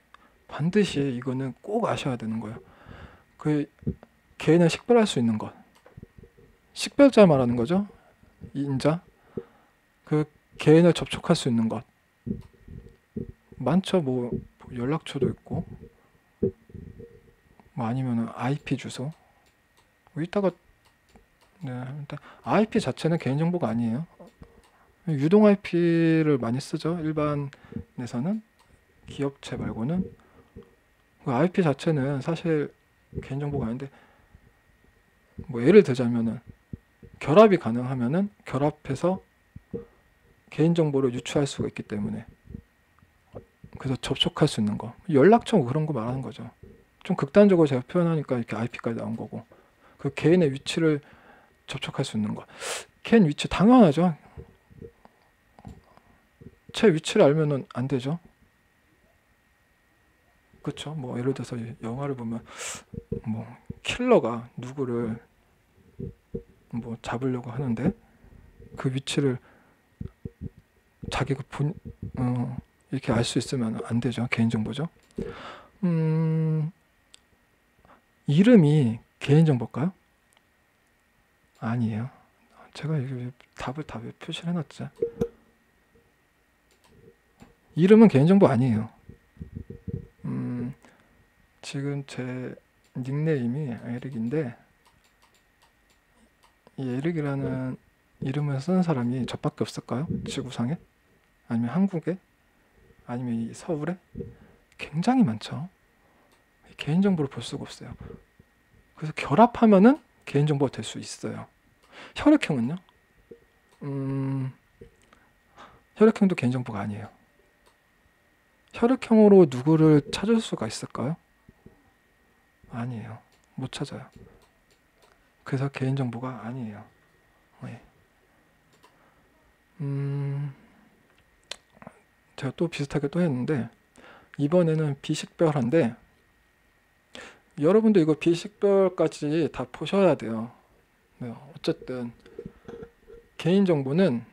반드시 이거는 꼭 아셔야 되는 거예요. 그 개인을 식별할 수 있는 것, 식별자 말하는 거죠. 인자. 그 개인을 접촉할 수 있는 것 많죠. 뭐 연락처도 있고, 뭐 아니면은 IP 주소. 뭐 이따가, 네, 일단 IP 자체는 개인정보가 아니에요. 유동 IP를 많이 쓰죠. 일반에서는, 기업체 말고는. 그 IP 자체는 사실 개인정보가 아닌데, 뭐 예를 들자면은 결합이 가능하면은 결합해서 개인정보를 유추할 수가 있기 때문에, 그래서 접촉할 수 있는 거, 연락처 뭐 그런 거 말하는 거죠. 좀 극단적으로 제가 표현하니까 이렇게 IP까지 나온 거고, 그 개인의 위치를 접촉할 수 있는 거. 개인 위치 당연하죠. 제 위치를 알면은 안 되죠. 그렇죠. 뭐 예를 들어서 영화를 보면 뭐 킬러가 누구를 뭐 잡으려고 하는데 그 위치를 자기가 이렇게 알 수 있으면 안 되죠. 개인정보죠. 이름이 개인정보일까요? 아니에요. 제가 여기 답을 다 표시를 해놨죠. 이름은 개인정보 아니에요. 지금 제 닉네임이 에릭인데, 이 에릭이라는 이름을 쓰는 사람이 저밖에 없을까요? 지구상에? 아니면 한국에? 아니면 이 서울에? 굉장히 많죠. 개인정보를 볼 수가 없어요. 그래서 결합하면은 개인정보가 될 수 있어요. 혈액형은요? 혈액형도 개인정보가 아니에요. 혈액형으로 누구를 찾을 수가 있을까요? 아니에요. 못 찾아요. 그래서 개인정보가 아니에요. 네. 제가 또 비슷하게 또 했는데, 이번에는 비식별한데, 여러분도 이거 비식별까지 다 보셔야 돼요. 네, 어쨌든 개인정보는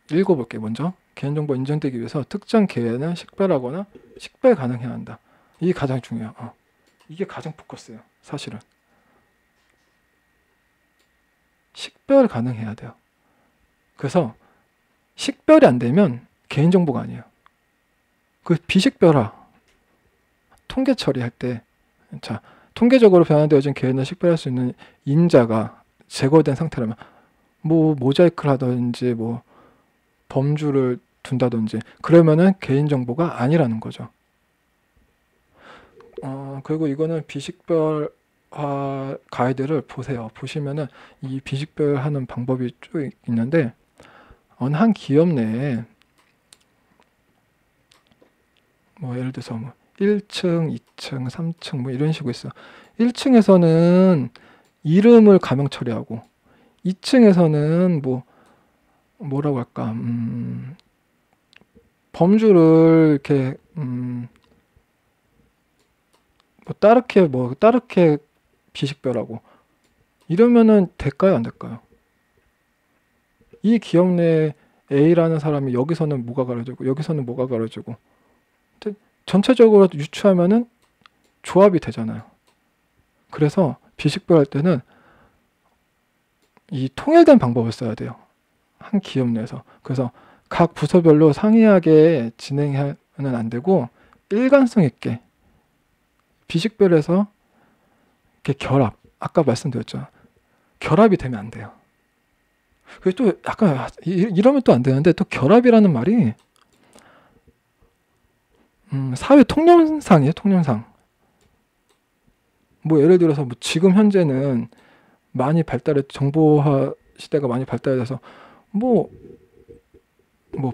읽어볼게요. 먼저 개인정보 인정되기 위해서 특정 개인을 식별하거나 식별 가능해야 한다. 이게 가장 중요해요. 이게 가장 포커스예요. 사실은 식별 가능해야 돼요. 그래서 식별이 안 되면 개인정보가 아니에요. 그 비식별화 통계 처리할 때, 자, 통계적으로 변환되어진 개인을 식별할 수 있는 인자가 제거된 상태라면, 뭐 모자이크를 하든지 뭐 범주를 둔다든지 그러면은 개인정보가 아니라는 거죠. 그리고 이거는 비식별화 가이드를 보세요. 보시면은 이 비식별하는 방법이 쭉 있는데, 어느 한 기업 내에 뭐 예를 들어서 뭐 1층, 2층, 3층 뭐 이런 식으로 있어요. 1층에서는 이름을 가명 처리하고, 2층에서는 뭐라고 할까, 범주를 이렇게 따르게 비식별하고, 이러면은 될까요, 안 될까요? 이 기업 내 A라는 사람이 여기서는 뭐가 가려지고 여기서는 뭐가 가려지고, 전체적으로 유추하면은 조합이 되잖아요. 그래서 비식별할 때는 이 통일된 방법을 써야 돼요. 한 기업 내에서. 그래서 각 부서별로 상이하게 진행하면 안 되고, 일관성 있게 비식별해서 이렇게 결합, 아까 말씀드렸죠. 결합이 되면 안 돼요. 그리고 또 약간 이러면 또 안 되는데, 또 결합이라는 말이 사회 통념상이에요, 통념상. 뭐 예를 들어서 뭐 지금 현재는 많이 정보화 시대가 많이 발달해서 뭐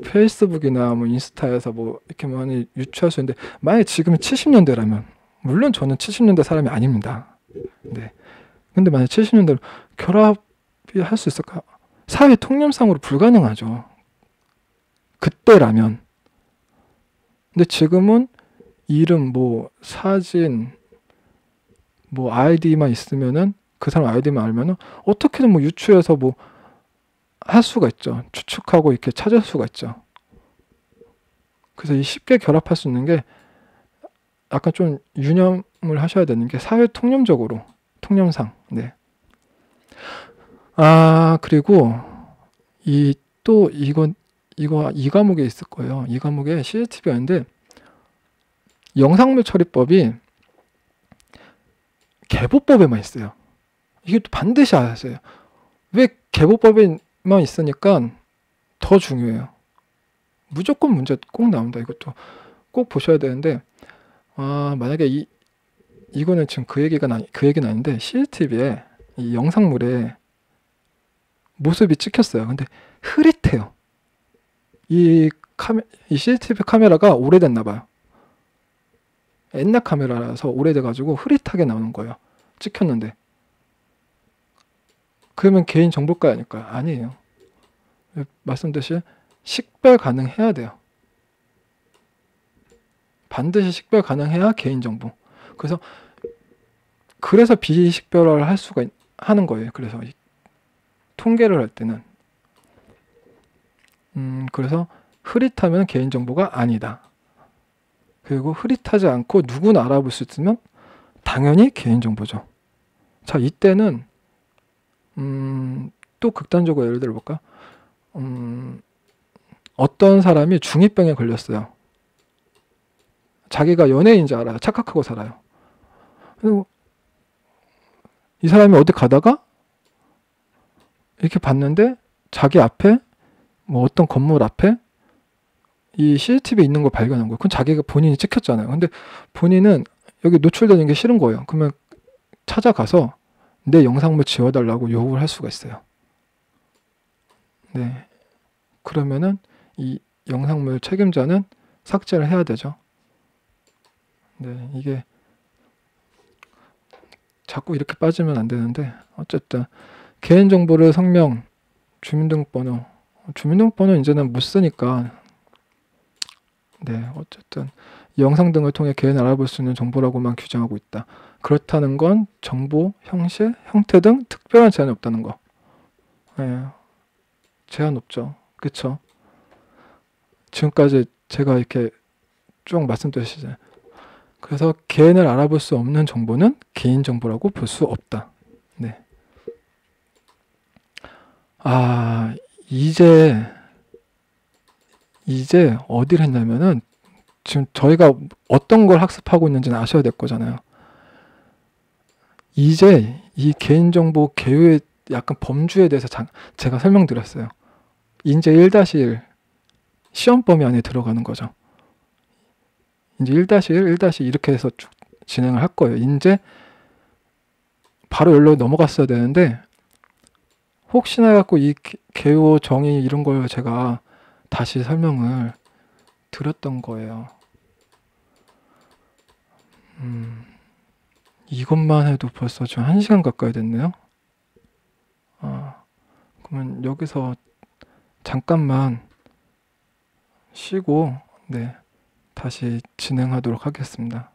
페이스북이나 뭐 인스타에서 뭐 이렇게 많이 유추할 수 있는데, 만약에 지금이 70년대라면, 물론 저는 70년대 사람이 아닙니다. 네. 근데 만약에 70년대로 결합이 할 수 있을까? 사회 통념상으로 불가능하죠. 그때라면. 근데 지금은 이름, 뭐 사진, 뭐 아이디만 있으면은, 그 사람 아이디만 알면은 어떻게든 뭐 유추해서 뭐 할 수가 있죠. 추측하고 이렇게 찾을 수가 있죠. 그래서 이 쉽게 결합할 수 있는 게, 약간 좀 유념을 하셔야 되는 게 사회 통념적으로, 통념상. 네. 그리고 이 과목에 있을 거예요. 이 과목에 CCTV가 있는데, 영상물 처리법이 개보법에만 있어요. 이게 또 반드시 아셔야. 왜 개보법에만 있으니까 더 중요해요. 무조건 문제 꼭 나온다. 이것도 꼭 보셔야 되는데, 만약에 이거는 지금 그 얘기는 아닌데, CCTV에 이 영상물에 모습이 찍혔어요. 근데 흐릿해요. 이 CCTV 카메라가 오래됐나 봐요. 옛날 카메라라서 오래돼가지고 흐릿하게 나오는 거예요. 찍혔는데. 그러면 개인 정보가 아닐까? 아니에요. 말씀드렸듯이 식별 가능해야 돼요. 반드시 식별 가능해야 개인 정보. 그래서 비식별화를 하는 거예요. 그래서 통계를 할 때는. 그래서 흐릿하면 개인 정보가 아니다. 그리고 흐릿하지 않고 누구나 알아볼 수 있으면 당연히 개인 정보죠. 자, 이때는 또 극단적으로 예를 들어볼까? 어떤 사람이 중2병에 걸렸어요. 자기가 연예인인 줄 알아요. 착각하고 살아요. 그리고 이 사람이 어디 가다가 이렇게 봤는데, 자기 앞에 뭐 어떤 건물 앞에 이 CCTV에 있는 걸 발견한 거예요. 그건 자기가 본인이 찍혔잖아요. 근데 본인은 여기 노출되는 게 싫은 거예요. 그러면 찾아가서 내 영상물 지워달라고 요구를 할 수가 있어요. 네. 그러면은 이 영상물 책임자는 삭제를 해야 되죠. 네. 이게 자꾸 이렇게 빠지면 안 되는데, 어쨌든 개인정보를 성명, 주민등록번호는 이제는 못 쓰니까, 네, 어쨌든 영상 등을 통해 개인을 알아볼 수 있는 정보라고만 규정하고 있다. 그렇다는 건 정보, 형식, 형태 등 특별한 제한이 없다는 거. 네, 제한 없죠. 그쵸? 지금까지 제가 이렇게 쭉 말씀드렸잖아요. 그래서 개인을 알아볼 수 없는 정보는 개인정보라고 볼 수 없다. 네. 이제 어디를 했냐면은, 지금 저희가 어떤 걸 학습하고 있는지는 아셔야 될 거잖아요. 이제 이 개인정보 개요의 약간 범주에 대해서 제가 설명드렸어요. 이제 1-1 시험 범위 안에 들어가는 거죠. 이제 1-1, 1-2 이렇게 해서 쭉 진행을 할 거예요. 이제 바로 여기로 넘어갔어야 되는데, 혹시나 갖고 이 개요 정의 이런 걸 제가 다시 설명을 드렸던 거예요. 이것만 해도 벌써 지금 1시간 가까이 됐네요. 그러면 여기서 잠깐만 쉬고, 네, 다시 진행하도록 하겠습니다.